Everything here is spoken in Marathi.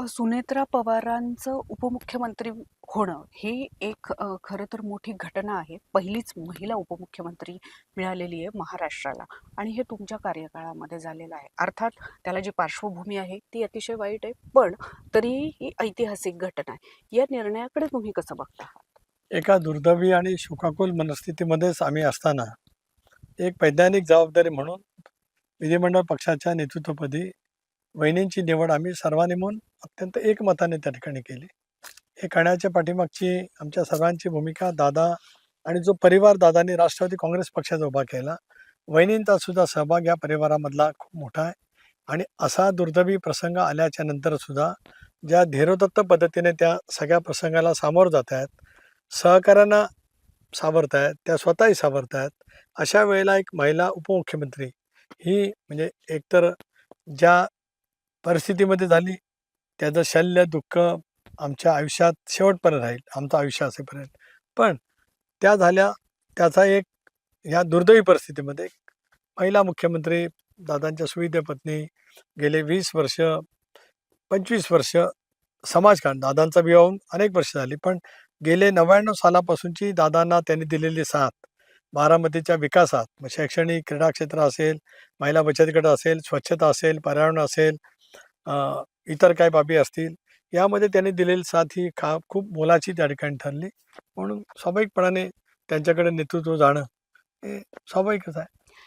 सुनेत्रा पवारांचं उपमुख्यमंत्री होणं ही एक खरं तर मोठी घटना आहे. पहिलीच महिला उपमुख्यमंत्री मिळालेली आहे महाराष्ट्राला आणि हे तुमच्या कार्यकाळामध्ये झालेलं आहे. अर्थात त्याला जी पार्श्वभूमी आहे ती अतिशय वाईट आहे, पण तरीही ही ऐतिहासिक घटना आहे. या निर्णयाकडे तुम्ही कसं बघता आहात? एका दुर्दैवी आणि शोकाकुल मनस्थितीमध्येच आम्ही असताना एक वैज्ञानिक जबाबदारी म्हणून विधिमंडळ पक्षाच्या नेतृत्वपदी वहिनींची निवड आम्ही सर्वांनी म्हणून अत्यंत एकमताने त्या ठिकाणी केली. हे करण्याच्या पाठीमागची आमच्या सर्वांची भूमिका दादा आणि जो परिवार दादांनी राष्ट्रवादी काँग्रेस पक्षाचा उभा केला, वहिनींचा सुद्धा सहभाग या परिवारामधला खूप मोठा आहे. आणि असा दुर्दैवी प्रसंग आल्याच्या नंतर सुद्धा ज्या धीरोदत्त पद्धतीने त्या सगळ्या प्रसंगाला सामोरं जात आहेत, सहकाऱ्यांना सावरत आहेत, त्या स्वतःही सावरत आहेत. अशा वेळेला एक महिला उपमुख्यमंत्री ही म्हणजे एकतर ज्या परिस्थितीमध्ये झाली त्याचं शल्य दुःख आमच्या आयुष्यात शेवटपर्यंत राहील, आमचं आयुष्य असेपर्यंत. पण त्या झाल्या त्याचा एक ह्या दुर्दैवी परिस्थितीमध्ये एक महिला मुख्यमंत्री दादांच्या सुविद्य पत्नी गेले 20 वर्ष 25 वर्ष समाजकारण दादांचा विवाह होऊन अनेक वर्ष झाली, पण गेले 99 सालापासूनची दादांना त्यांनी दिलेली साथ बारामतीच्या विकासात, मग शैक्षणिक, क्रीडा क्षेत्र असेल, महिला बचत गट असेल, स्वच्छता असेल, पर्यावरण असेल, इतर काही बाबी असतील, यामध्ये त्यांनी दिलेली साथ ही खूप मोलाची त्या ठिकाणी ठरली. म्हणून स्वाभाविकपणाने त्यांच्याकडे नेतृत्व जाणं हे स्वाभाविकच आहे.